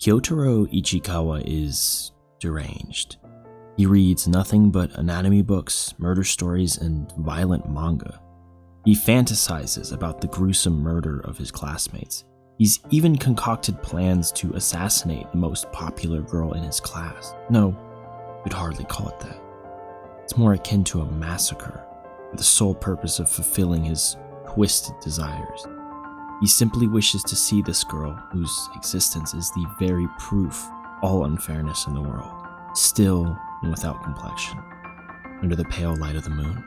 Kyotaro Ichikawa is deranged. He reads nothing but anatomy books, murder stories, and violent manga. He fantasizes about the gruesome murder of his classmates. He's even concocted plans to assassinate the most popular girl in his class. No, you'd hardly call it that. It's more akin to a massacre, for the sole purpose of fulfilling his twisted desires. He simply wishes to see this girl, whose existence is the very proof of all unfairness in the world, still and without complexion, under the pale light of the moon.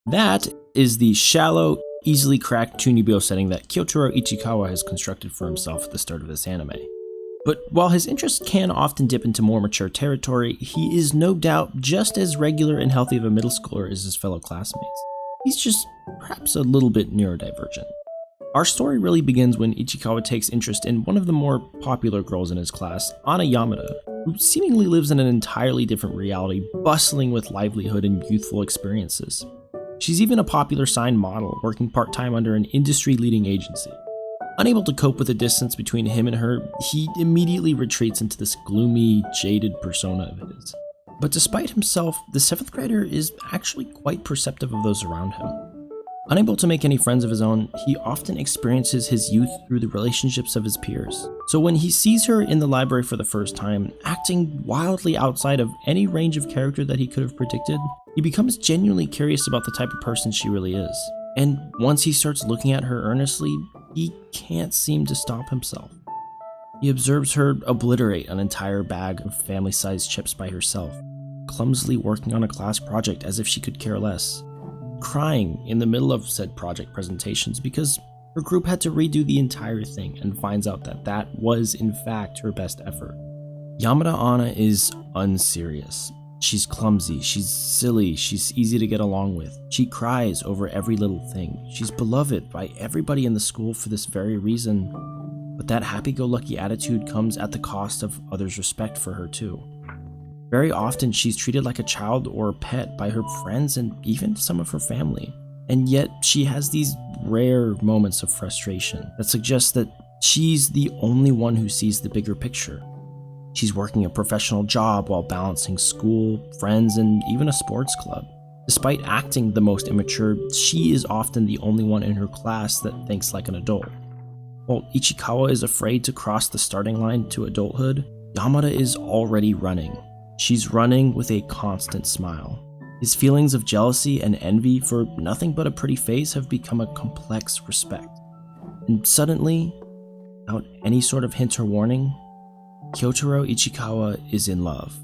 That is the shallow, easily cracked Chunibyo setting that Kyotaro Ichikawa has constructed for himself at the start of this anime. But while his interests can often dip into more mature territory, he is no doubt just as regular and healthy of a middle schooler as his fellow classmates. He's just perhaps a little bit neurodivergent. Our story really begins when Ichikawa takes interest in one of the more popular girls in his class, Anna Yamada, who seemingly lives in an entirely different reality, bustling with livelihood and youthful experiences. She's even a popular sign model, working part-time under an industry-leading agency. Unable to cope with the distance between him and her, he immediately retreats into this gloomy, jaded persona of his. But despite himself, the 7th grader is actually quite perceptive of those around him. Unable to make any friends of his own, he often experiences his youth through the relationships of his peers. So when he sees her in the library for the first time, acting wildly outside of any range of character that he could have predicted, he becomes genuinely curious about the type of person she really is. And once he starts looking at her earnestly, he can't seem to stop himself. He observes her obliterate an entire bag of family-sized chips by herself, clumsily working on a class project as if she could care less, crying in the middle of said project presentations because her group had to redo the entire thing, and finds out that that was in fact her best effort. Yamada Anna is unserious. She's clumsy, she's silly, she's easy to get along with. She cries over every little thing. She's beloved by everybody in the school for this very reason, but that happy-go-lucky attitude comes at the cost of others' respect for her too. Very often she's treated like a child or a pet by her friends and even some of her family. And yet she has these rare moments of frustration that suggest that she's the only one who sees the bigger picture. She's working a professional job while balancing school, friends, and even a sports club. Despite acting the most immature, she is often the only one in her class that thinks like an adult. While Ichikawa is afraid to cross the starting line to adulthood, Yamada is already running. She's running with a constant smile. His feelings of jealousy and envy for nothing but a pretty face have become a complex respect. And suddenly, without any sort of hint or warning, Kyotaro Ichikawa is in love.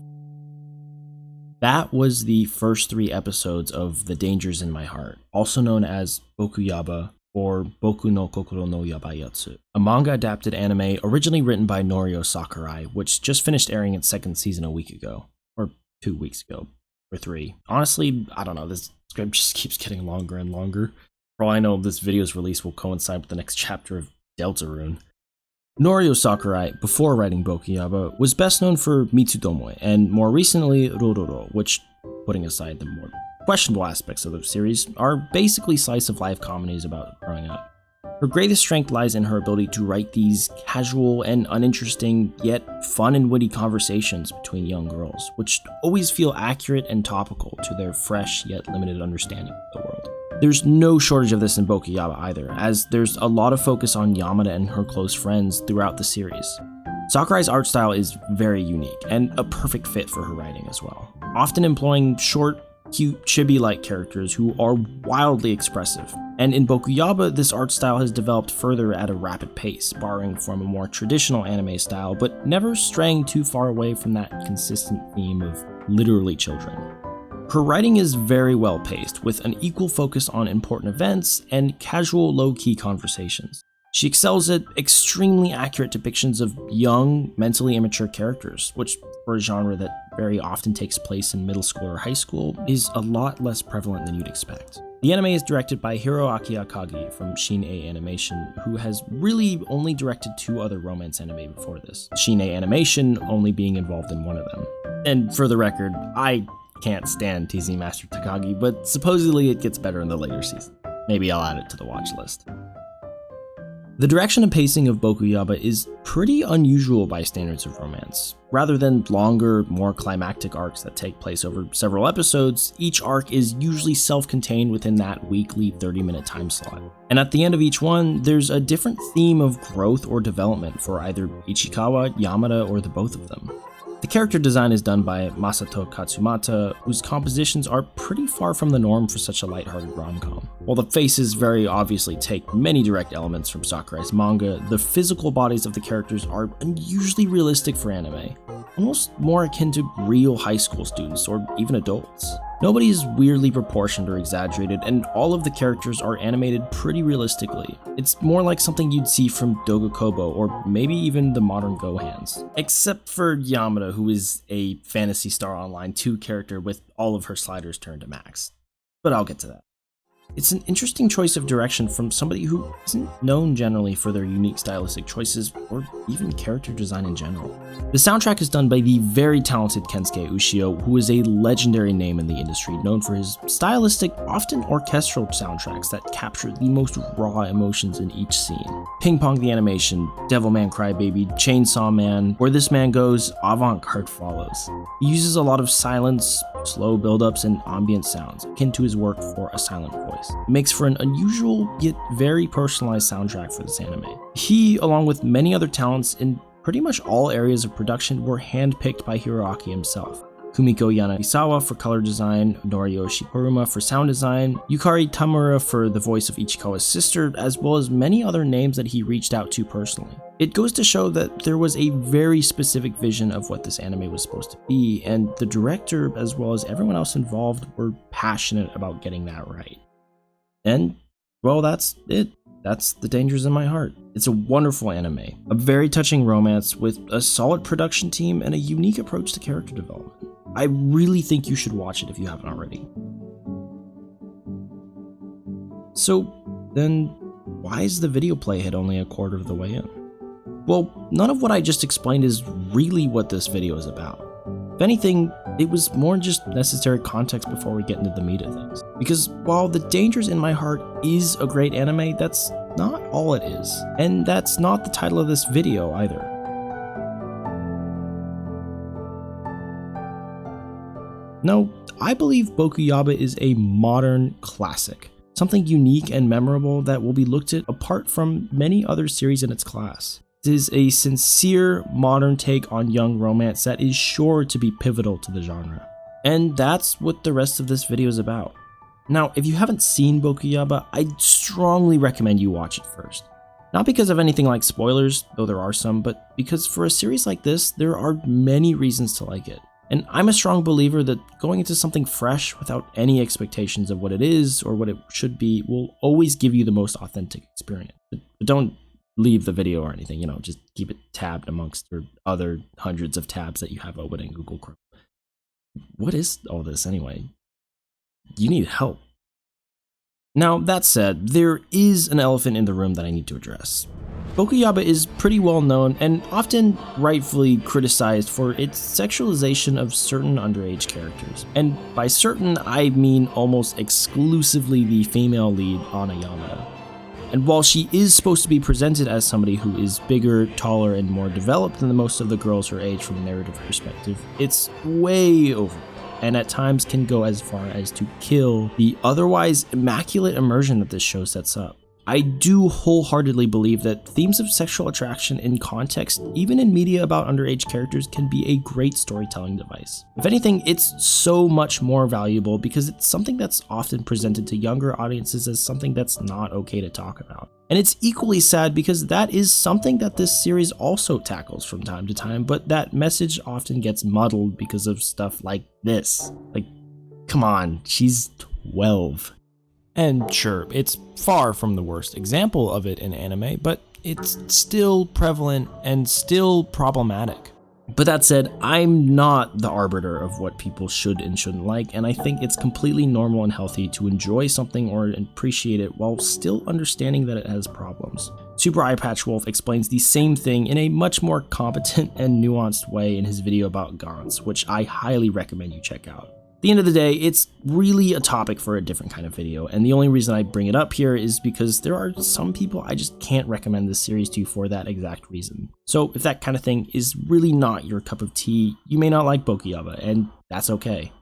That was the first 3 episodes of The Dangers in My Heart, also known as Bokuyaba or Boku no Kokoro no Yabayatsu, a manga-adapted anime originally written by Norio Sakurai, which just finished airing its 2nd season a week ago, or 2 weeks ago, or 3. Honestly, I don't know, this script just keeps getting longer and longer. For all I know, this video's release will coincide with the next chapter of Deltarune. Norio Sakurai, before writing Bokuyaba, was best known for Mitsudomoe, and more recently Rororo, which, putting aside the more questionable aspects of the series, are basically slice-of-life comedies about growing up. Her greatest strength lies in her ability to write these casual and uninteresting, yet fun and witty conversations between young girls, which always feel accurate and topical to their fresh yet limited understanding of the world. There's no shortage of this in Bokuyaba either, as there's a lot of focus on Yamada and her close friends throughout the series. Sakurai's art style is very unique, and a perfect fit for her writing as well, often employing short, cute, chibi-like characters who are wildly expressive. And in Bokuyaba, this art style has developed further at a rapid pace, borrowing from a more traditional anime style, but never straying too far away from that consistent theme of literally children. Her writing is very well paced, with an equal focus on important events and casual, low-key conversations. She excels at extremely accurate depictions of young, mentally immature characters, which, for a genre that very often takes place in middle school or high school, is a lot less prevalent than you'd expect. The anime is directed by Hiroaki Akagi from Shin-Ei Animation, who has really only directed 2 other romance anime before this, Shin-Ei Animation only being involved in one of them. And for the record, I can't stand TZ Master Takagi, but supposedly it gets better in the later season. Maybe I'll add it to the watch list. The direction and pacing of Bokuyaba is pretty unusual by standards of romance. Rather than longer, more climactic arcs that take place over several episodes, each arc is usually self-contained within that weekly 30-minute time slot. And at the end of each one, there's a different theme of growth or development for either Ichikawa, Yamada, or the both of them. The character design is done by Masato Katsumata, whose compositions are pretty far from the norm for such a lighthearted rom-com. While the faces very obviously take many direct elements from Sakurai's manga, the physical bodies of the characters are unusually realistic for anime, almost more akin to real high school students or even adults. Nobody is weirdly proportioned or exaggerated, and all of the characters are animated pretty realistically. It's more like something you'd see from Dogakobo or maybe even the modern Gohans. Except for Yamada, who is a Phantasy Star Online 2 character with all of her sliders turned to max. But I'll get to that. It's an interesting choice of direction from somebody who isn't known generally for their unique stylistic choices or even character design in general. The soundtrack is done by the very talented Kensuke Ushio, who is a legendary name in the industry, known for his stylistic, often orchestral soundtracks that capture the most raw emotions in each scene. Ping Pong the Animation, Devilman Crybaby, Chainsaw Man, Where This Man Goes, avant-garde follows. He uses a lot of silence, slow build-ups, and ambient sounds, akin to his work for A Silent Voice. It makes for an unusual yet very personalized soundtrack for this anime. He, along with many other talents in pretty much all areas of production, were handpicked by Hiroaki himself. Kumiko Yanagisawa for color design, Noriyoshi Kuruma for sound design, Yukari Tamura for the voice of Ichikawa's sister, as well as many other names that he reached out to personally. It goes to show that there was a very specific vision of what this anime was supposed to be, and the director, as well as everyone else involved, were passionate about getting that right. And, well, that's it. That's The Dangers in My Heart. It's a wonderful anime, a very touching romance with a solid production team and a unique approach to character development. I really think you should watch it if you haven't already. So, then, why is the video playhead only a quarter of the way in? Well, none of what I just explained is really what this video is about. If anything, it was more just necessary context before we get into the meat of things. Because while The Dangers in My Heart is a great anime, that's not all it is. And that's not the title of this video either. No, I believe Bokuyaba is a modern classic. Something unique and memorable that will be looked at apart from many other series in its class. It is a sincere, modern take on young romance that is sure to be pivotal to the genre. And that's what the rest of this video is about. Now, if you haven't seen Bokuyaba, I'd strongly recommend you watch it first. Not because of anything like spoilers, though there are some, but because for a series like this, there are many reasons to like it. And I'm a strong believer that going into something fresh without any expectations of what it is or what it should be will always give you the most authentic experience. But don't leave the video or anything, just keep it tabbed amongst your other hundreds of tabs that you have open in Google Chrome. What is all this anyway? You need help. Now, that said, there is an elephant in the room that I need to address. Bokuyaba is pretty well known and often rightfully criticized for its sexualization of certain underage characters. And by certain, I mean almost exclusively the female lead, Ana Yamada. And while she is supposed to be presented as somebody who is bigger, taller, and more developed than most of the girls her age from a narrative perspective, it's way over, and at times can go as far as to kill the otherwise immaculate immersion that this show sets up. I do wholeheartedly believe that themes of sexual attraction in context, even in media about underage characters, can be a great storytelling device. If anything, it's so much more valuable because it's something that's often presented to younger audiences as something that's not okay to talk about. And it's equally sad because that is something that this series also tackles from time to time, but that message often gets muddled because of stuff like this. Like, come on, she's 12. And sure, it's far from the worst example of it in anime, but it's still prevalent and still problematic. But that said, I'm not the arbiter of what people should and shouldn't like, and I think it's completely normal and healthy to enjoy something or appreciate it while still understanding that it has problems. Super Eye Patch Wolf explains the same thing in a much more competent and nuanced way in his video about Gantz, which I highly recommend you check out. the end of the day, it's really a topic for a different kind of video, and the only reason I bring it up here is because there are some people I just can't recommend this series to for that exact reason. So if that kind of thing is really not your cup of tea, you may not like Bokuyaba, and that's okay.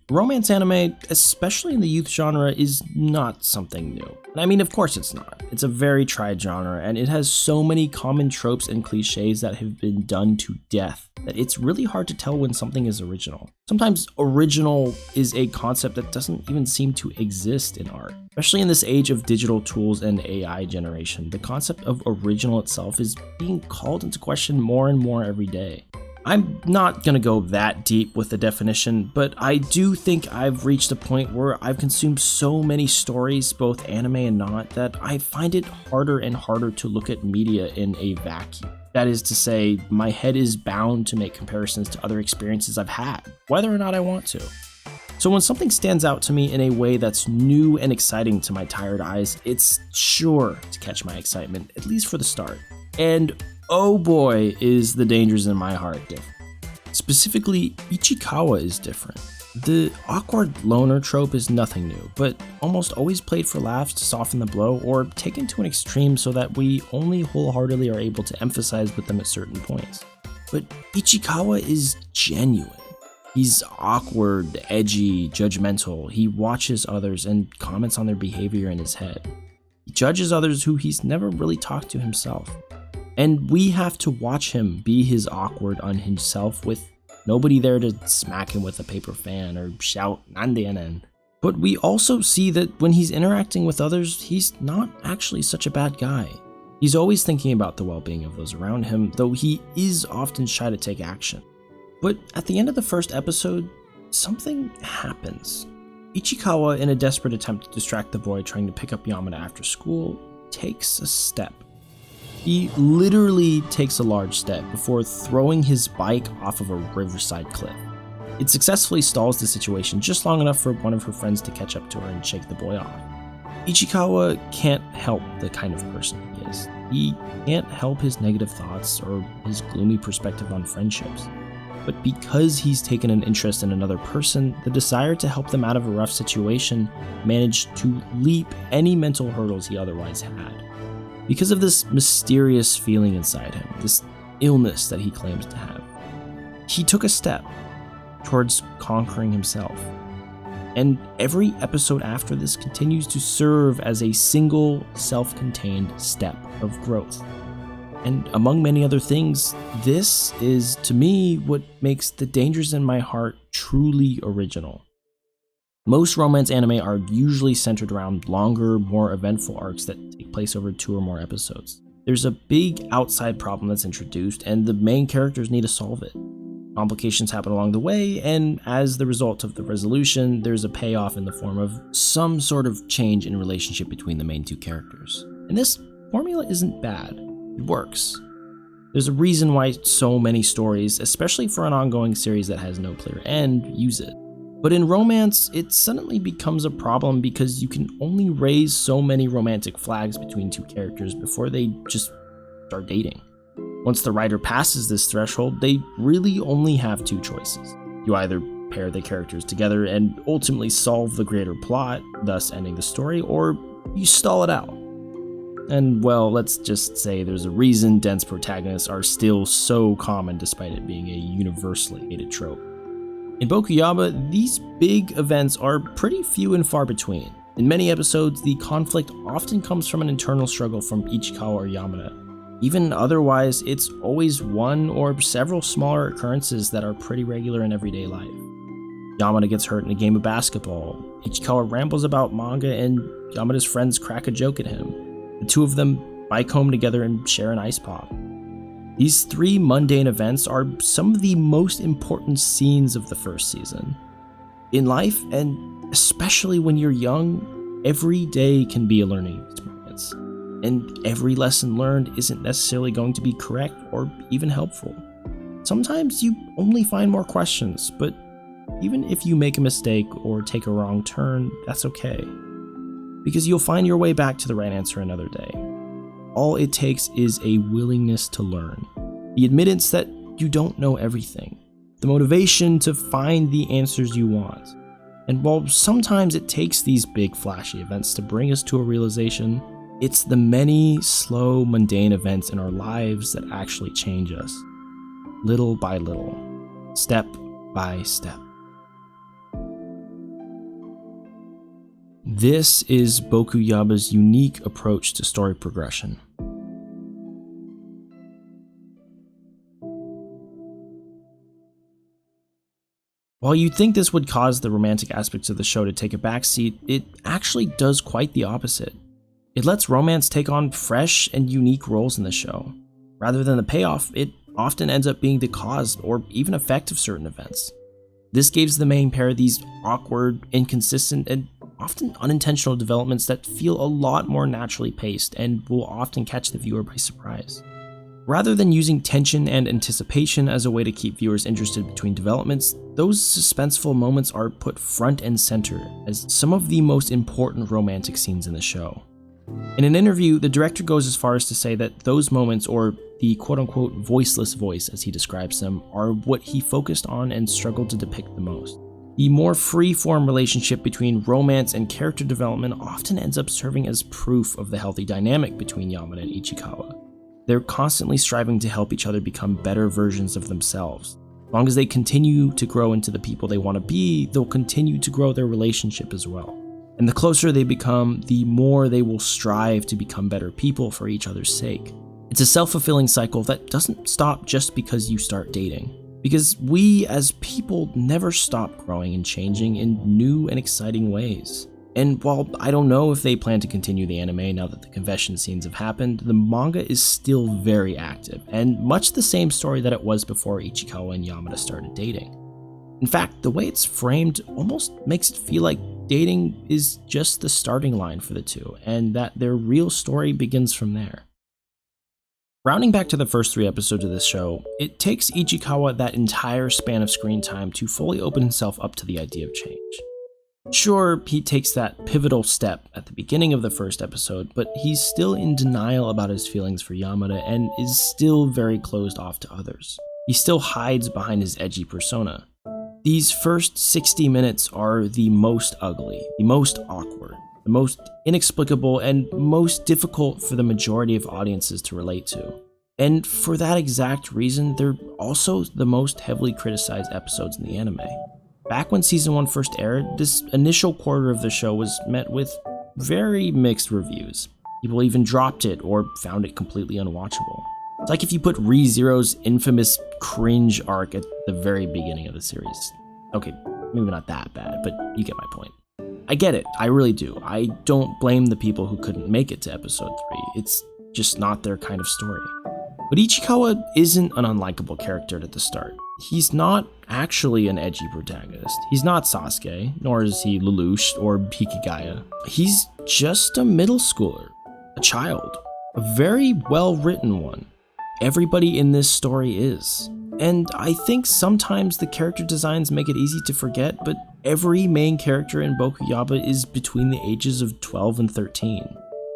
Romance anime, especially in the youth genre, is not something new. I mean, of course it's not. It's a very tried genre, and it has so many common tropes and cliches that have been done to death that it's really hard to tell when something is original. Sometimes original is a concept that doesn't even seem to exist in art. Especially in this age of digital tools and AI generation, the concept of original itself is being called into question more and more every day. I'm not gonna go that deep with the definition, but I do think I've reached a point where I've consumed so many stories, both anime and not, that I find it harder and harder to look at media in a vacuum. That is to say, my head is bound to make comparisons to other experiences I've had, whether or not I want to. So when something stands out to me in a way that's new and exciting to my tired eyes, it's sure to catch my excitement, at least for the start. And oh boy, is the dangers in my heart different. Specifically, Ichikawa is different. The awkward loner trope is nothing new, but almost always played for laughs to soften the blow or taken to an extreme so that we only wholeheartedly are able to emphasize with them at certain points. But Ichikawa is genuine. He's awkward, edgy, judgmental. He watches others and comments on their behavior in his head. He judges others who he's never really talked to himself. And we have to watch him be his awkward, unhinged self with nobody there to smack him with a paper fan or shout "Nandeanen." But we also see that when he's interacting with others, he's not actually such a bad guy. He's always thinking about the well-being of those around him, though he is often shy to take action. But at the end of the first episode, something happens. Ichikawa, in a desperate attempt to distract the boy trying to pick up Yamada after school, takes a step. He literally takes a large step before throwing his bike off of a riverside cliff. It successfully stalls the situation just long enough for one of her friends to catch up to her and shake the boy off. Ichikawa can't help the kind of person he is. He can't help his negative thoughts or his gloomy perspective on friendships. But because he's taken an interest in another person, the desire to help them out of a rough situation managed to leap any mental hurdles he otherwise had. Because of this mysterious feeling inside him, this illness that he claims to have, he took a step towards conquering himself. And every episode after this continues to serve as a single, self-contained step of growth. And among many other things, this is, to me, what makes The Dangers in My Heart truly original. Most romance anime are usually centered around longer, more eventful arcs that take place over 2 or more episodes. There's a big outside problem that's introduced, and the main characters need to solve it. Complications happen along the way, and as the result of the resolution, there's a payoff in the form of some sort of change in relationship between the main 2 characters. And this formula isn't bad. It works. There's a reason why so many stories, especially for an ongoing series that has no clear end, use it. But in romance, it suddenly becomes a problem because you can only raise so many romantic flags between 2 characters before they just start dating. Once the writer passes this threshold, they really only have 2 choices. You either pair the characters together and ultimately solve the greater plot, thus ending the story, or you stall it out. And well, let's just say there's a reason dense protagonists are still so common despite it being a universally hated trope. In Bokuyaba, these big events are pretty few and far between. In many episodes, the conflict often comes from an internal struggle from Ichikawa or Yamada. Even otherwise, it's always one or several smaller occurrences that are pretty regular in everyday life. Yamada gets hurt in a game of basketball, Ichikawa rambles about manga, and Yamada's friends crack a joke at him. The 2 of them bike home together and share an ice pop. These 3 mundane events are some of the most important scenes of the first season. In life, and especially when you're young, every day can be a learning experience. And every lesson learned isn't necessarily going to be correct or even helpful. Sometimes you only find more questions, but even if you make a mistake or take a wrong turn, that's okay. Because you'll find your way back to the right answer another day. All it takes is a willingness to learn. The admittance that you don't know everything. the motivation to find the answers you want. And while sometimes it takes these big flashy events to bring us to a realization, it's the many slow, mundane events in our lives that actually change us, little by little, step by step. This is Bokuyaba's unique approach to story progression. While you'd think this would cause the romantic aspects of the show to take a backseat, it actually does quite the opposite. It lets romance take on fresh and unique roles in the show. Rather than the payoff, it often ends up being the cause or even effect of certain events. This gives the main pair these awkward, inconsistent, and often unintentional developments that feel a lot more naturally paced and will often catch the viewer by surprise. Rather than using tension and anticipation as a way to keep viewers interested between developments, those suspenseful moments are put front and center as some of the most important romantic scenes in the show. In an interview, the director goes as far as to say that those moments, or the quote-unquote voiceless voice as he describes them, are what he focused on and struggled to depict the most. The more free-form relationship between romance and character development often ends up serving as proof of the healthy dynamic between Yamada and Ichikawa. They're constantly striving to help each other become better versions of themselves. As long as they continue to grow into the people they want to be, they'll continue to grow their relationship as well. And the closer they become, the more they will strive to become better people for each other's sake. It's a self-fulfilling cycle that doesn't stop just because you start dating. Because we as people never stop growing and changing in new and exciting ways. And while I don't know if they plan to continue the anime now that the confession scenes have happened, the manga is still very active, and much the same story that it was before Ichikawa and Yamada started dating. In fact, the way it's framed almost makes it feel like dating is just the starting line for the two, and that their real story begins from there. Rounding back to the first 3 episodes of this show, it takes Ichikawa that entire span of screen time to fully open himself up to the idea of change. Sure, he takes that pivotal step at the beginning of the first episode, but he's still in denial about his feelings for Yamada and is still very closed off to others. He still hides behind his edgy persona. These first 60 minutes are the most ugly, the most awkward, the most inexplicable, and most difficult for the majority of audiences to relate to. And for that exact reason, they're also the most heavily criticized episodes in the anime. Back when season 1 first aired, this initial quarter of the show was met with very mixed reviews. People even dropped it or found it completely unwatchable. It's like if you put ReZero's infamous cringe arc at the very beginning of the series. Okay, maybe not that bad, but you get my point. I get it, I really do. I don't blame the people who couldn't make it to episode 3. It's just not their kind of story. But Ichikawa isn't an unlikable character at the start. He's not actually an edgy protagonist. He's not Sasuke, nor is he Lelouch or Hikigaya. He's just a middle schooler, a child, a very well-written one. Everybody in this story is. And I think sometimes the character designs make it easy to forget, but every main character in Bokuyaba is between the ages of 12 and 13.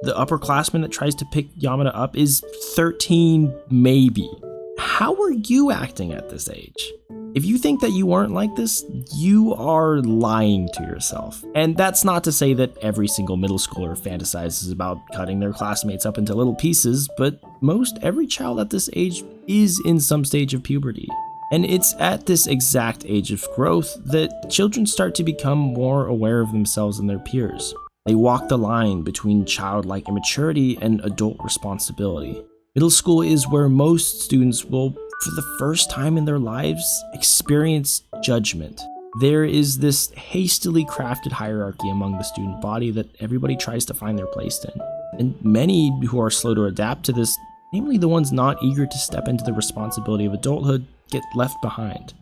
The upperclassman that tries to pick Yamada up is 13, maybe. How are you acting at this age? If you think that you weren't like this, you are lying to yourself. And that's not to say that every single middle schooler fantasizes about cutting their classmates up into little pieces, but most every child at this age is in some stage of puberty. And it's at this exact age of growth that children start to become more aware of themselves and their peers. They walk the line between childlike immaturity and adult responsibility. Middle school is where most students will, for the first time in their lives, experience judgment. There is this hastily crafted hierarchy among the student body that everybody tries to find their place in. And many who are slow to adapt to this, namely the ones not eager to step into the responsibility of adulthood, get left behind.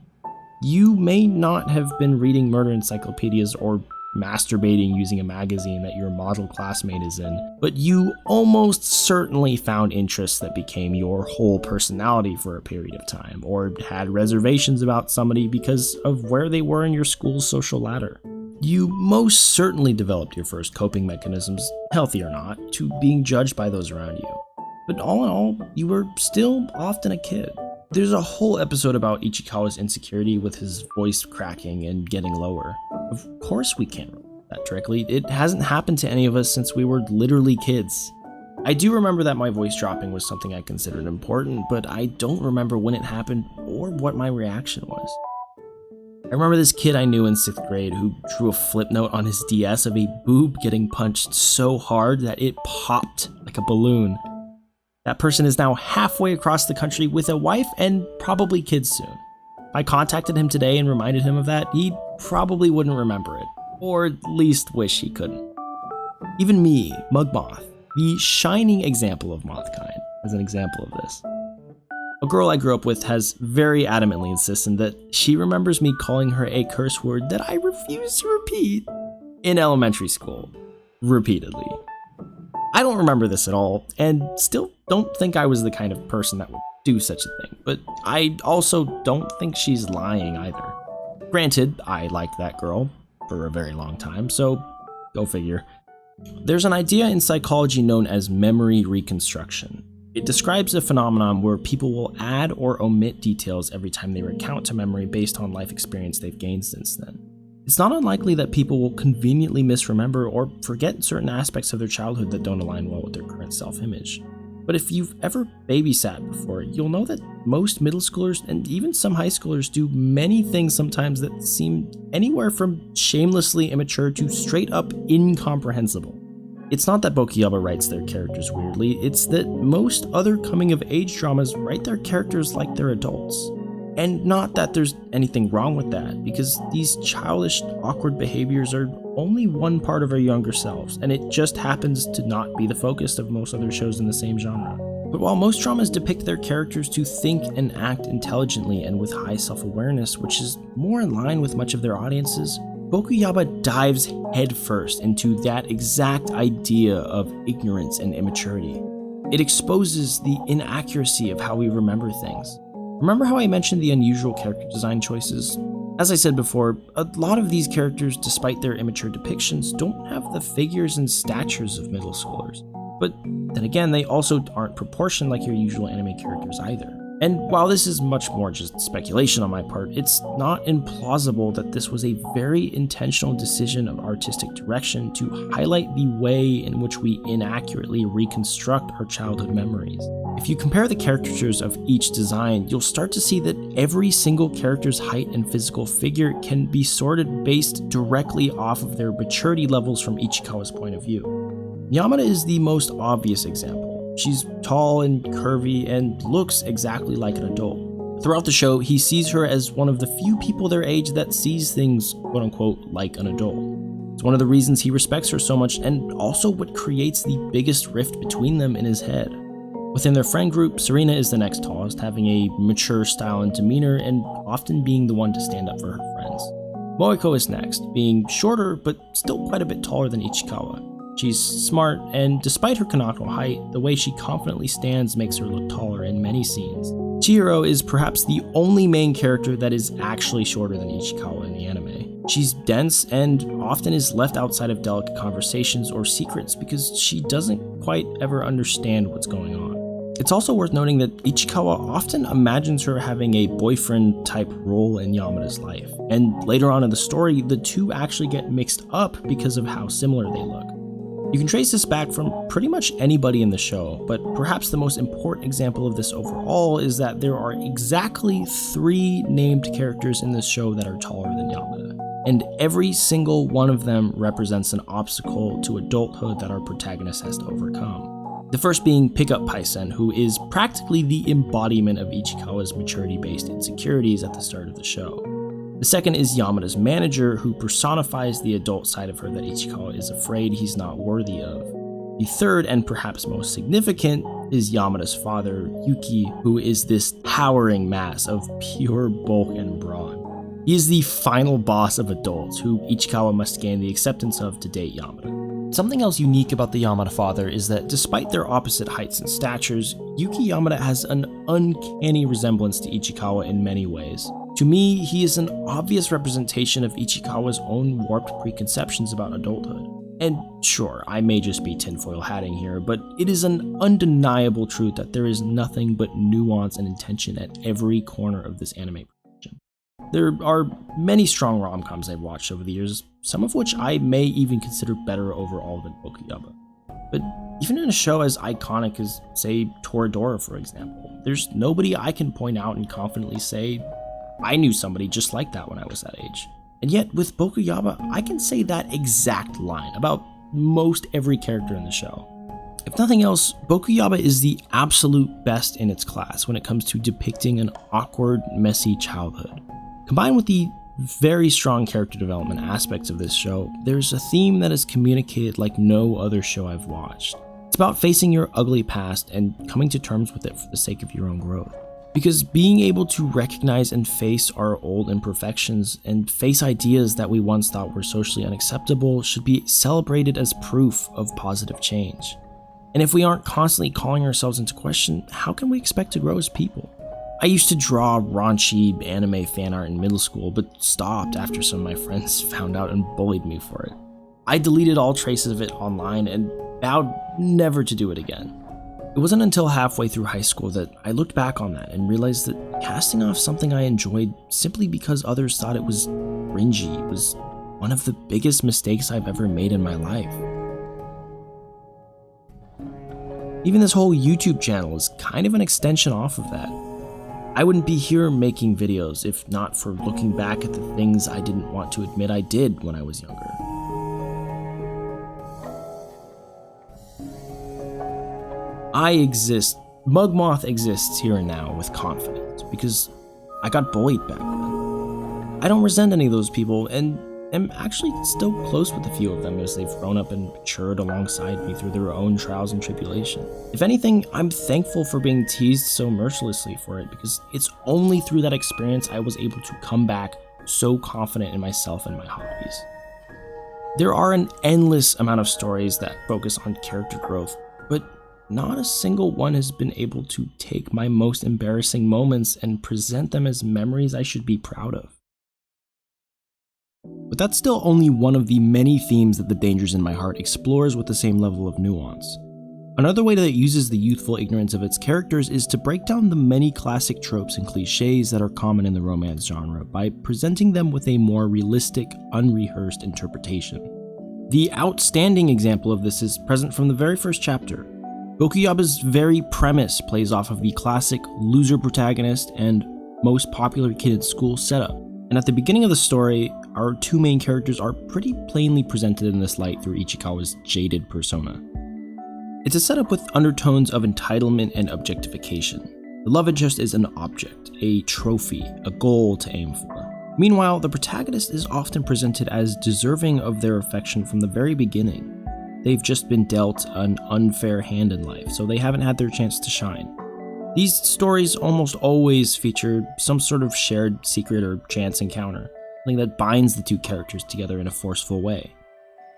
You may not have been reading murder encyclopedias or masturbating using a magazine that your model classmate is in, but you almost certainly found interests that became your whole personality for a period of time, or had reservations about somebody because of where they were in your school's social ladder. You most certainly developed your first coping mechanisms, healthy or not, to being judged by those around you. But all in all, you were still often a kid. There's a whole episode about Ichikawa's insecurity with his voice cracking and getting lower. Of course we can't relate that directly. It hasn't happened to any of us since we were literally kids. I do remember that my voice dropping was something I considered important, but I don't remember when it happened or what my reaction was. I remember this kid I knew in 6th grade who drew a flip note on his DS of a boob getting punched so hard that it popped like a balloon. That person is now halfway across the country with a wife and probably kids soon. If I contacted him today and reminded him of that, he probably wouldn't remember it, or at least wish he couldn't. Even me, Mugmoth, the shining example of Mothkind, as an example of this. A girl I grew up with has very adamantly insisted that she remembers me calling her a curse word that I refuse to repeat in elementary school, repeatedly. I don't remember this at all, and still don't think I was the kind of person that would do such a thing, but I also don't think she's lying either. Granted, I liked that girl for a very long time, so go figure. There's an idea in psychology known as memory reconstruction. It describes a phenomenon where people will add or omit details every time they recount a memory based on life experience they've gained since then. It's not unlikely that people will conveniently misremember or forget certain aspects of their childhood that don't align well with their current self-image. But if you've ever babysat before, you'll know that most middle schoolers and even some high schoolers do many things sometimes that seem anywhere from shamelessly immature to straight up incomprehensible. It's not that Bokuyaba writes their characters weirdly, it's that most other coming-of-age dramas write their characters like they're adults. And not that there's anything wrong with that, because these childish, awkward behaviors are only one part of our younger selves, and it just happens to not be the focus of most other shows in the same genre. But while most dramas depict their characters to think and act intelligently and with high self-awareness, which is more in line with much of their audiences, Bokuyaba dives headfirst into that exact idea of ignorance and immaturity. It exposes the inaccuracy of how we remember things. Remember how I mentioned the unusual character design choices? As I said before, a lot of these characters, despite their immature depictions, don't have the figures and statures of middle schoolers. But then again, they also aren't proportioned like your usual anime characters either. And while this is much more just speculation on my part, it's not implausible that this was a very intentional decision of artistic direction to highlight the way in which we inaccurately reconstruct our childhood memories. If you compare the caricatures of each design, you'll start to see that every single character's height and physical figure can be sorted based directly off of their maturity levels from Ichikawa's point of view. Yamada is the most obvious example. She's tall and curvy and looks exactly like an adult. Throughout the show, he sees her as one of the few people their age that sees things, quote-unquote, like an adult. It's one of the reasons he respects her so much, and also what creates the biggest rift between them in his head. Within their friend group, Serena is the next tallest, having a mature style and demeanor, and often being the one to stand up for her friends. Moeko is next, being shorter but still quite a bit taller than Ichikawa. She's smart, and despite her canonical height, the way she confidently stands makes her look taller in many scenes. Chihiro is perhaps the only main character that is actually shorter than Ichikawa in the anime. She's dense and often is left outside of delicate conversations or secrets because she doesn't quite ever understand what's going on. It's also worth noting that Ichikawa often imagines her having a boyfriend-type role in Yamada's life, and later on in the story, the two actually get mixed up because of how similar they look. You can trace this back from pretty much anybody in the show, but perhaps the most important example of this overall is that there are exactly 3 named characters in this show that are taller than Yamada, and every single one of them represents an obstacle to adulthood that our protagonist has to overcome. The first being Pickup Paisen, who is practically the embodiment of Ichikawa's maturity-based insecurities at the start of the show. The second is Yamada's manager, who personifies the adult side of her that Ichikawa is afraid he's not worthy of. The third, and perhaps most significant, is Yamada's father, Yuki, who is this towering mass of pure bulk and brawn. He is the final boss of adults, who Ichikawa must gain the acceptance of to date Yamada. Something else unique about the Yamada father is that despite their opposite heights and statures, Yuki Yamada has an uncanny resemblance to Ichikawa in many ways. To me, he is an obvious representation of Ichikawa's own warped preconceptions about adulthood. And sure, I may just be tinfoil hatting here, but it is an undeniable truth that there is nothing but nuance and intention at every corner of this anime production. There are many strong rom-coms I've watched over the years, some of which I may even consider better overall than bokuyaba. But even in a show as iconic as, say, Toradora, for example, there's nobody I can point out and confidently say, I knew somebody just like that when I was that age. And yet, with bokuyaba, I can say that exact line about most every character in the show. If nothing else, bokuyaba is the absolute best in its class when it comes to depicting an awkward, messy childhood. Combined with the very strong character development aspects of this show, there's a theme that is communicated like no other show I've watched. It's about facing your ugly past and coming to terms with it for the sake of your own growth. Because being able to recognize and face our old imperfections and face ideas that we once thought were socially unacceptable should be celebrated as proof of positive change. And if we aren't constantly calling ourselves into question, how can we expect to grow as people? I used to draw raunchy anime fan art in middle school, but stopped after some of my friends found out and bullied me for it. I deleted all traces of it online and vowed never to do it again. It wasn't until halfway through high school that I looked back on that and realized that casting off something I enjoyed simply because others thought it was cringy was one of the biggest mistakes I've ever made in my life. Even this whole YouTube channel is kind of an extension off of that. I wouldn't be here making videos if not for looking back at the things I didn't want to admit I did when I was younger. I exist, Mugmoth exists here and now with confidence because I got bullied back then. I don't resent any of those people and am actually still close with a few of them as they've grown up and matured alongside me through their own trials and tribulation. If anything, I'm thankful for being teased so mercilessly for it because it's only through that experience I was able to come back so confident in myself and my hobbies. There are an endless amount of stories that focus on character growth, but not a single one has been able to take my most embarrassing moments and present them as memories I should be proud of. But that's still only one of the many themes that The Dangers in My Heart explores with the same level of nuance. Another way that it uses the youthful ignorance of its characters is to break down the many classic tropes and cliches that are common in the romance genre by presenting them with a more realistic, unrehearsed interpretation. The outstanding example of this is present from the very first chapter. Bokuyaba's very premise plays off of the classic loser protagonist and most popular kid at school setup. And at the beginning of the story, our two main characters are pretty plainly presented in this light through Ichikawa's jaded persona. It's a setup with undertones of entitlement and objectification. The love interest is an object, a trophy, a goal to aim for. Meanwhile, the protagonist is often presented as deserving of their affection from the very beginning. They've just been dealt an unfair hand in life, so they haven't had their chance to shine. These stories almost always feature some sort of shared secret or chance encounter, something that binds the two characters together in a forceful way.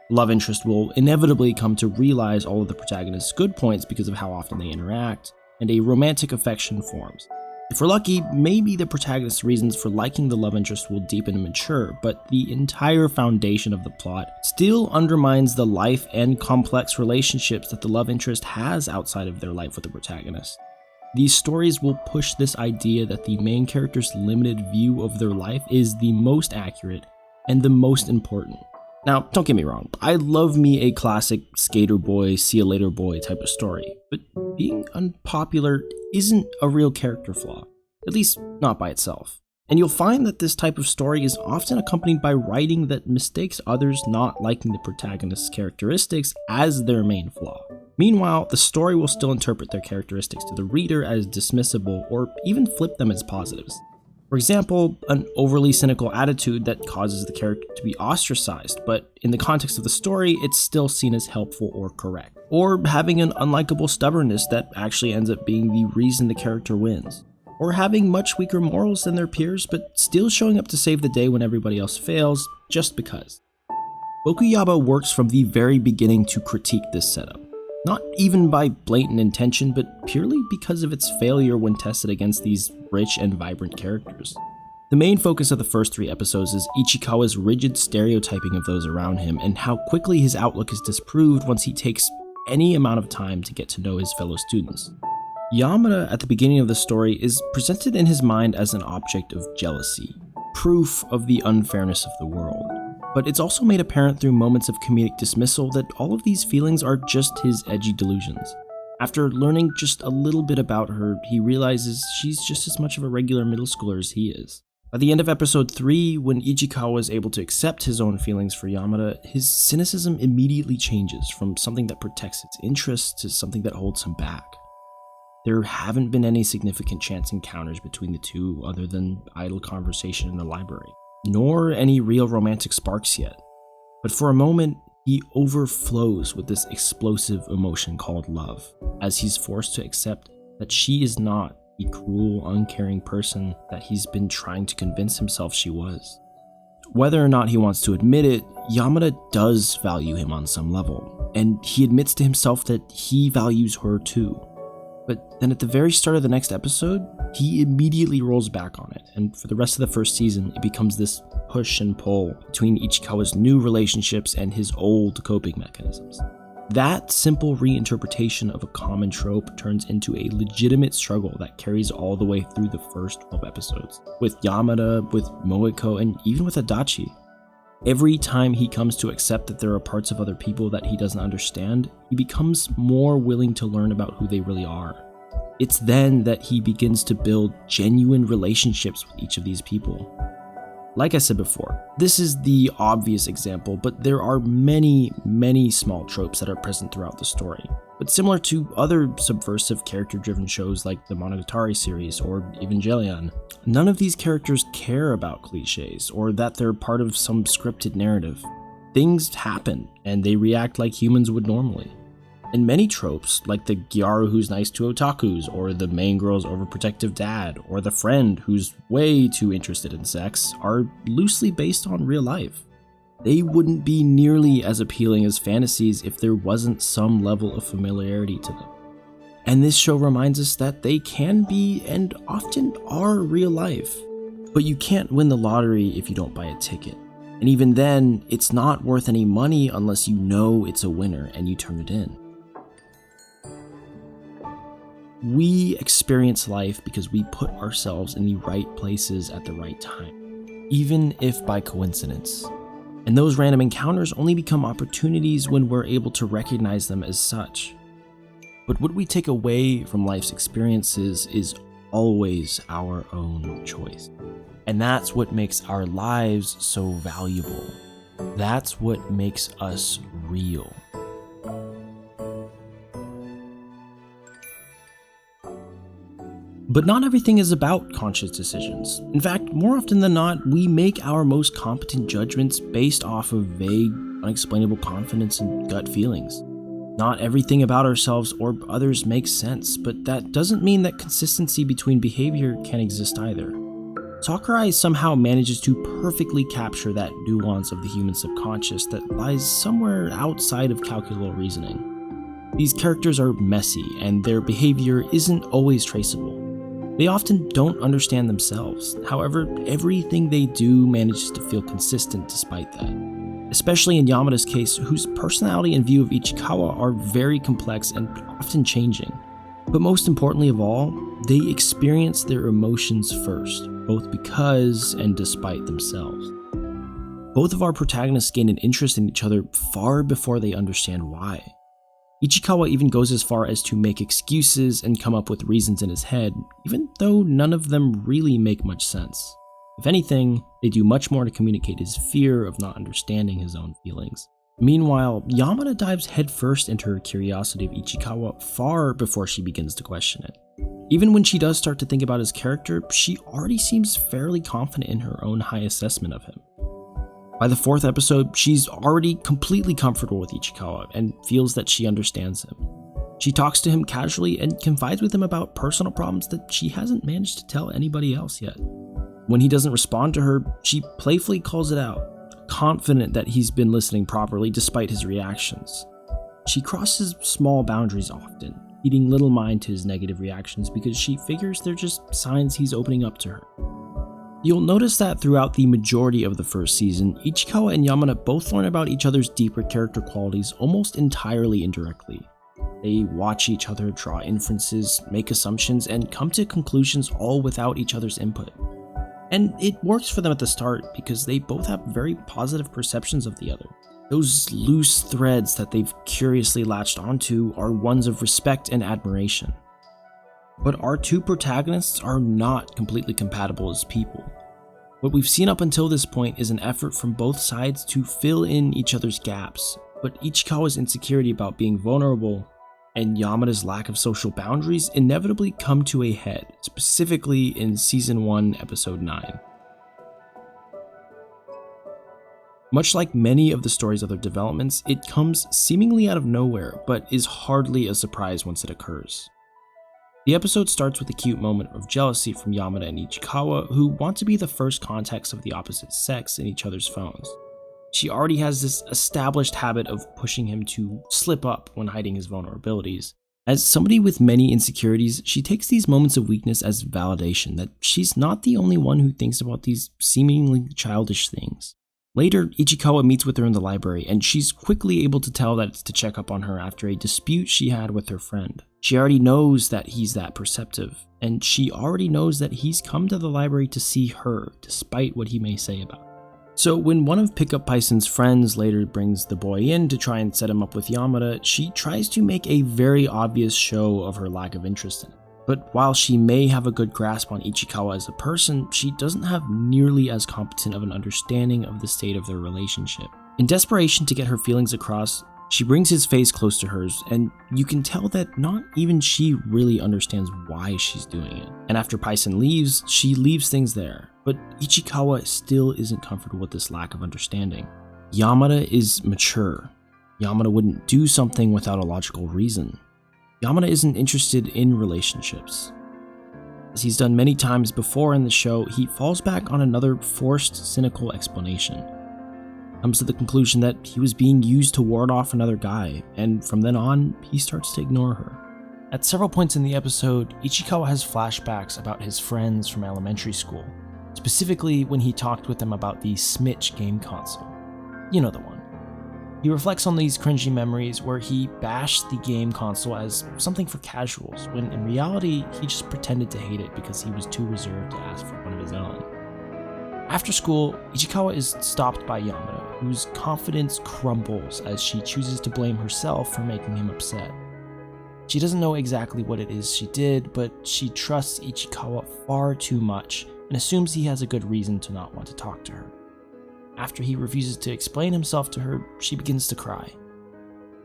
The love interest will inevitably come to realize all of the protagonist's good points because of how often they interact, and a romantic affection forms. If we're lucky, maybe the protagonist's reasons for liking the love interest will deepen and mature, but the entire foundation of the plot still undermines the life and complex relationships that the love interest has outside of their life with the protagonist. These stories will push this idea that the main character's limited view of their life is the most accurate and the most important. Now, don't get me wrong, I love me a classic skater boy, see you later boy type of story, but being unpopular isn't a real character flaw, at least not by itself. And you'll find that this type of story is often accompanied by writing that mistakes others not liking the protagonist's characteristics as their main flaw. Meanwhile, the story will still interpret their characteristics to the reader as dismissible or even flip them as positives. For example, an overly cynical attitude that causes the character to be ostracized, but in the context of the story, it's still seen as helpful or correct. Or having an unlikable stubbornness that actually ends up being the reason the character wins. Or having much weaker morals than their peers, but still showing up to save the day when everybody else fails, just because. Bokuyaba works from the very beginning to critique this setup. Not even by blatant intention, but purely because of its failure when tested against these rich and vibrant characters. The main focus of the first 3 episodes is Ichikawa's rigid stereotyping of those around him and how quickly his outlook is disproved once he takes any amount of time to get to know his fellow students. Yamada at the beginning of the story is presented in his mind as an object of jealousy, proof of the unfairness of the world. But it's also made apparent through moments of comedic dismissal that all of these feelings are just his edgy delusions. After learning just a little bit about her, he realizes she's just as much of a regular middle schooler as he is. By the end of episode 3, when Ichikawa is able to accept his own feelings for Yamada, his cynicism immediately changes from something that protects its interests to something that holds him back. There haven't been any significant chance encounters between the two other than idle conversation in the library, nor any real romantic sparks yet. But for a moment, he overflows with this explosive emotion called love, as he's forced to accept that she is not the cruel, uncaring person that he's been trying to convince himself she was. Whether or not he wants to admit it, Yamada does value him on some level, and he admits to himself that he values her too. But then at the very start of the next episode, he immediately rolls back on it, and for the rest of the first season, it becomes this push and pull between Ichikawa's new relationships and his old coping mechanisms. That simple reinterpretation of a common trope turns into a legitimate struggle that carries all the way through the first 12 episodes, with Yamada, with Moeko, and even with Adachi. Every time he comes to accept that there are parts of other people that he doesn't understand, he becomes more willing to learn about who they really are. It's then that he begins to build genuine relationships with each of these people. Like I said before, this is the obvious example, but there are many, many small tropes that are present throughout the story. But similar to other subversive character-driven shows like the Monogatari series or Evangelion, none of these characters care about cliches or that they're part of some scripted narrative. Things happen, and they react like humans would normally. And many tropes, like the Gyaru who's nice to otakus, or the main girl's overprotective dad, or the friend who's way too interested in sex, are loosely based on real life. They wouldn't be nearly as appealing as fantasies if there wasn't some level of familiarity to them. And this show reminds us that they can be, and often are, real life. But you can't win the lottery if you don't buy a ticket. And even then, it's not worth any money unless you know it's a winner and you turn it in. We experience life because we put ourselves in the right places at the right time, even if by coincidence. And those random encounters only become opportunities when we're able to recognize them as such. But what we take away from life's experiences is always our own choice. And that's what makes our lives so valuable. That's what makes us real. But not everything is about conscious decisions. In fact, more often than not, we make our most competent judgments based off of vague, unexplainable confidence and gut feelings. Not everything about ourselves or others makes sense, but that doesn't mean that consistency between behavior can exist either. Sakurai somehow manages to perfectly capture that nuance of the human subconscious that lies somewhere outside of calculable reasoning. These characters are messy, and their behavior isn't always traceable. They often don't understand themselves. However, everything they do manages to feel consistent despite that. Especially in Yamada's case, whose personality and view of Ichikawa are very complex and often changing. But most importantly of all, they experience their emotions first, both because and despite themselves. Both of our protagonists gain an interest in each other far before they understand why. Ichikawa even goes as far as to make excuses and come up with reasons in his head, even though none of them really make much sense. If anything, they do much more to communicate his fear of not understanding his own feelings. Meanwhile, Yamada dives headfirst into her curiosity of Ichikawa far before she begins to question it. Even when she does start to think about his character, she already seems fairly confident in her own high assessment of him. By the 4th episode, she's already completely comfortable with Ichikawa and feels that she understands him. She talks to him casually and confides with him about personal problems that she hasn't managed to tell anybody else yet. When he doesn't respond to her, she playfully calls it out, confident that he's been listening properly despite his reactions. She crosses small boundaries often, heeding little mind to his negative reactions because she figures they're just signs he's opening up to her. You'll notice that throughout the majority of the first season, Ichikawa and Yamada both learn about each other's deeper character qualities almost entirely indirectly. They watch each other draw inferences, make assumptions, and come to conclusions all without each other's input. And it works for them at the start because they both have very positive perceptions of the other. Those loose threads that they've curiously latched onto are ones of respect and admiration. But our two protagonists are not completely compatible as people. What we've seen up until this point is an effort from both sides to fill in each other's gaps, but Ichikawa's insecurity about being vulnerable and Yamada's lack of social boundaries inevitably come to a head, specifically in Season 1, Episode 9. Much like many of the story's other developments, it comes seemingly out of nowhere, but is hardly a surprise once it occurs. The episode starts with a cute moment of jealousy from Yamada and Ichikawa, who want to be the first contacts of the opposite sex in each other's phones. She already has this established habit of pushing him to slip up when hiding his vulnerabilities. As somebody with many insecurities, she takes these moments of weakness as validation that she's not the only one who thinks about these seemingly childish things. Later, Ichikawa meets with her in the library, and she's quickly able to tell that it's to check up on her after a dispute she had with her friend. She already knows that he's that perceptive, and she already knows that he's come to the library to see her, despite what he may say about her. So when one of Pickup Pison's friends later brings the boy in to try and set him up with Yamada, she tries to make a very obvious show of her lack of interest in him. But while she may have a good grasp on Ichikawa as a person, she doesn't have nearly as competent of an understanding of the state of their relationship. In desperation to get her feelings across, she brings his face close to hers, and you can tell that not even she really understands why she's doing it. And after Pison leaves, she leaves things there. But Ichikawa still isn't comfortable with this lack of understanding. Yamada is mature. Yamada wouldn't do something without a logical reason. Yamada isn't interested in relationships. As he's done many times before in the show, he falls back on another forced, cynical explanation. Comes to the conclusion that he was being used to ward off another guy, and from then on, he starts to ignore her. At several points in the episode, Ichikawa has flashbacks about his friends from elementary school, specifically when he talked with them about the Smitch game console. You know the one. He reflects on these cringy memories where he bashed the game console as something for casuals, when in reality, he just pretended to hate it because he was too reserved to ask for one of his own. After school, Ichikawa is stopped by Yamada, whose confidence crumbles as she chooses to blame herself for making him upset. She doesn't know exactly what it is she did, but she trusts Ichikawa far too much and assumes he has a good reason to not want to talk to her. After he refuses to explain himself to her, she begins to cry.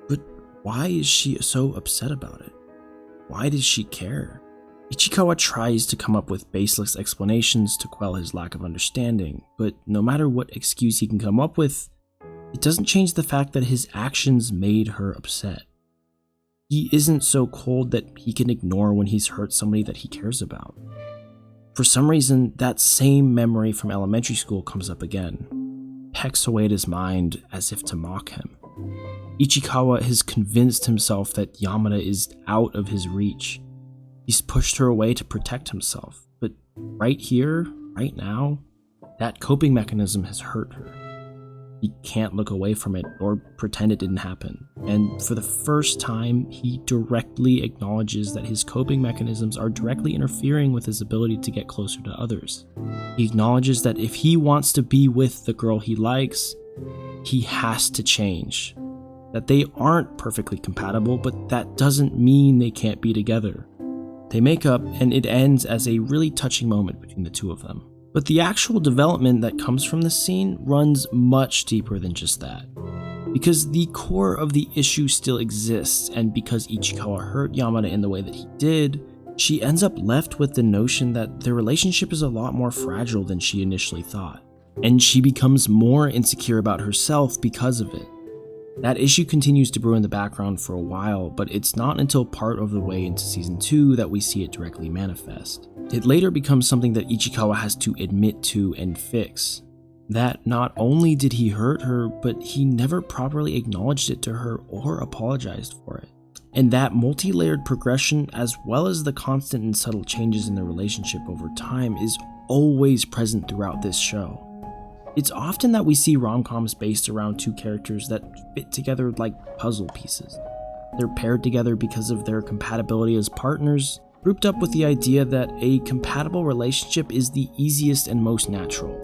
But why is she so upset about it? Why does she care? Ichikawa tries to come up with baseless explanations to quell his lack of understanding, but no matter what excuse he can come up with, it doesn't change the fact that his actions made her upset. He isn't so cold that he can ignore when he's hurt somebody that he cares about. For some reason, that same memory from elementary school comes up again, pecks away at his mind as if to mock him. Ichikawa has convinced himself that Yamada is out of his reach. He's pushed her away to protect himself, but right here, right now, that coping mechanism has hurt her. He can't look away from it or pretend it didn't happen, and for the first time, he directly acknowledges that his coping mechanisms are directly interfering with his ability to get closer to others. He acknowledges that if he wants to be with the girl he likes, he has to change. That they aren't perfectly compatible, but that doesn't mean they can't be together. They make up, and it ends as a really touching moment between the two of them. But the actual development that comes from this scene runs much deeper than just that. Because the core of the issue still exists, and because Ichikawa hurt Yamada in the way that he did, she ends up left with the notion that their relationship is a lot more fragile than she initially thought. And she becomes more insecure about herself because of it. That issue continues to brew in the background for a while, but it's not until part of the way into Season 2 that we see it directly manifest. It later becomes something that Ichikawa has to admit to and fix. That not only did he hurt her, but he never properly acknowledged it to her or apologized for it. And that multi-layered progression, as well as the constant and subtle changes in their relationship over time, is always present throughout this show. It's often that we see rom-coms based around two characters that fit together like puzzle pieces. They're paired together because of their compatibility as partners, grouped up with the idea that a compatible relationship is the easiest and most natural.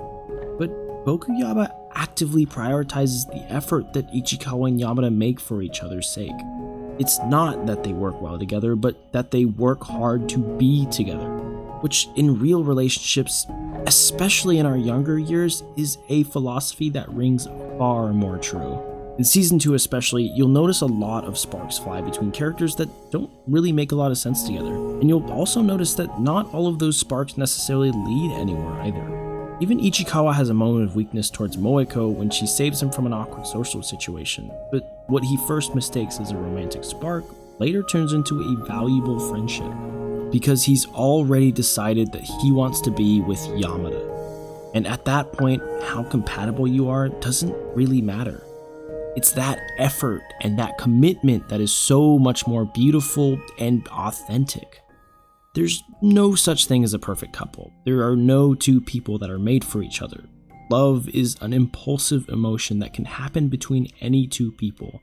But Bokuyaba actively prioritizes the effort that Ichikawa and Yamada make for each other's sake. It's not that they work well together, but that they work hard to be together, which in real relationships, especially in our younger years, is a philosophy that rings far more true. In Season 2 especially, you'll notice a lot of sparks fly between characters that don't really make a lot of sense together, and you'll also notice that not all of those sparks necessarily lead anywhere either. Even Ichikawa has a moment of weakness towards Moeko when she saves him from an awkward social situation, but what he first mistakes as a romantic spark later turns into a valuable friendship, because he's already decided that he wants to be with Yamada. And at that point, how compatible you are doesn't really matter. It's that effort and that commitment that is so much more beautiful and authentic. There's no such thing as a perfect couple. There are no two people that are made for each other. Love is an impulsive emotion that can happen between any two people.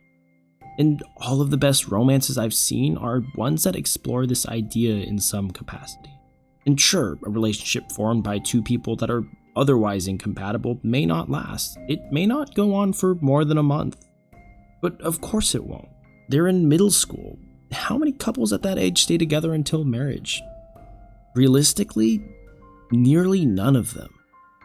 And all of the best romances I've seen are ones that explore this idea in some capacity. And sure, a relationship formed by two people that are otherwise incompatible may not last. It may not go on for more than a month. But of course it won't. They're in middle school. How many couples at that age stay together until marriage? Realistically, nearly none of them.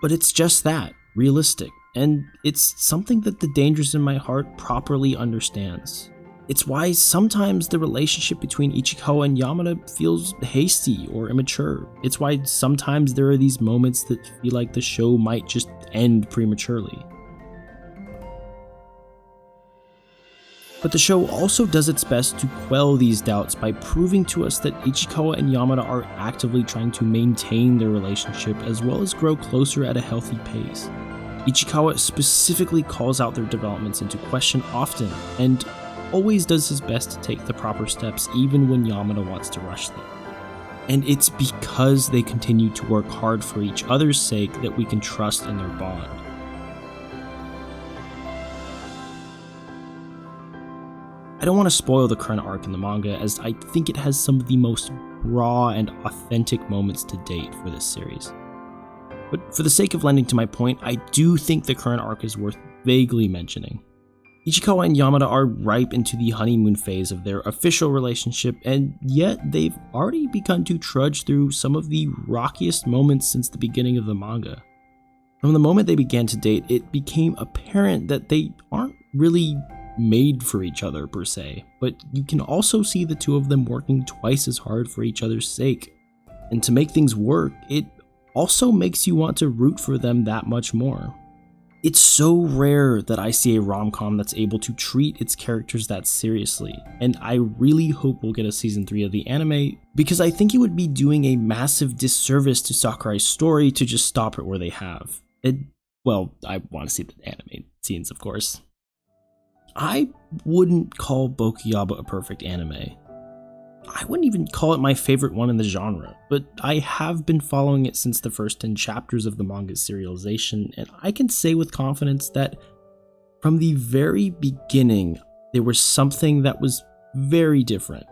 But it's just that, realistic. And it's something that the Dangers in My Heart properly understands. It's why sometimes the relationship between Ichikawa and Yamada feels hasty or immature. It's why sometimes there are these moments that feel like the show might just end prematurely. But the show also does its best to quell these doubts by proving to us that Ichikawa and Yamada are actively trying to maintain their relationship as well as grow closer at a healthy pace. Ichikawa specifically calls out their developments into question often, and always does his best to take the proper steps even when Yamada wants to rush them. And it's because they continue to work hard for each other's sake that we can trust in their bond. I don't want to spoil the current arc in the manga, as I think it has some of the most raw and authentic moments to date for this series. But for the sake of lending to my point, I do think the current arc is worth vaguely mentioning. Ichikawa and Yamada are ripe into the honeymoon phase of their official relationship, and yet they've already begun to trudge through some of the rockiest moments since the beginning of the manga. From the moment they began to date, it became apparent that they aren't really made for each other per se, but you can also see the two of them working twice as hard for each other's sake. And to make things work, it also makes you want to root for them that much more. It's so rare that I see a rom-com that's able to treat its characters that seriously, and I really hope we'll get a season 3 of the anime, because I think it would be doing a massive disservice to Sakurai's story to just stop it where they have. Well, I want to see the anime scenes, of course. I wouldn't call Bokuyaba a perfect anime. I wouldn't even call it my favorite one in the genre, but I have been following it since the first 10 chapters of the manga's serialization, and I can say with confidence that from the very beginning, there was something that was very different.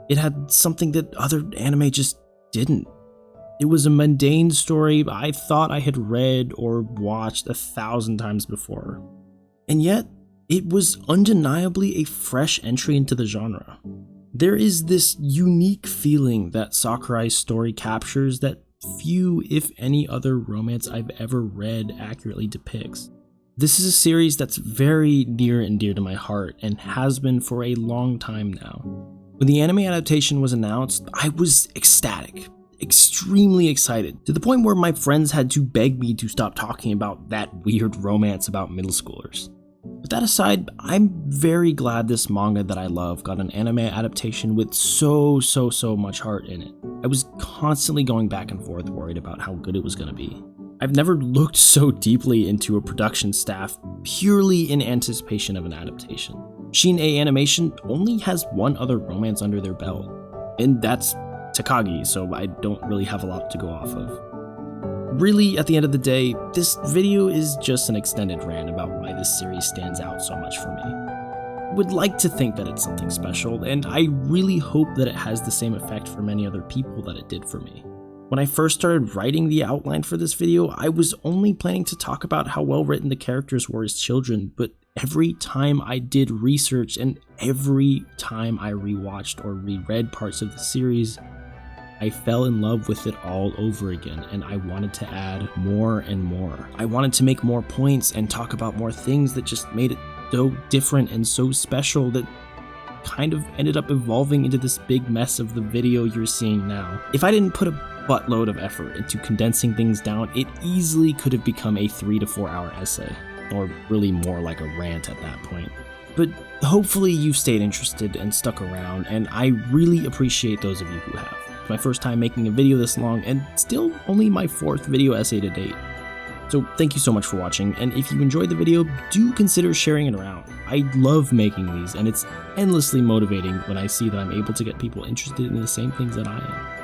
It had something that other anime just didn't. It was a mundane story I thought I had read or watched 1,000 times before. And yet, it was undeniably a fresh entry into the genre. There is this unique feeling that Sakurai's story captures that few, if any, other romance I've ever read accurately depicts. This is a series that's very near and dear to my heart, and has been for a long time now. When the anime adaptation was announced, I was ecstatic, extremely excited, to the point where my friends had to beg me to stop talking about that weird romance about middle schoolers. But that aside, I'm very glad this manga that I love got an anime adaptation with so much heart in it. I was constantly going back and forth worried about how good it was going to be. I've never looked so deeply into a production staff purely in anticipation of an adaptation. Shin A Animation only has one other romance under their belt, and that's Takagi, so I don't really have a lot to go off of. really, at the end of the day, this video is just an extended rant about why this series stands out so much for me. Would like to think that it's something special, and I really hope that it has the same effect for many other people that it did for me. When I first started writing the outline for this video, I was only planning to talk about how well written the characters were as children, but every time I did research and every time I rewatched or reread parts of the series, I fell in love with it all over again, and I wanted to add more and more. I wanted to make more points and talk about more things that just made it so different and so special that kind of ended up evolving into this big mess of the video you're seeing now. If I didn't put a buttload of effort into condensing things down, it easily could have become a 3 to 4 hour essay, or really more like a rant at that point. But hopefully you've stayed interested and stuck around, and I really appreciate those of you who have. It's my first time making a video this long, and still only my 4th video essay to date. So thank you so much for watching, and if you enjoyed the video, do consider sharing it around. I love making these, and it's endlessly motivating when I see that I'm able to get people interested in the same things that I am.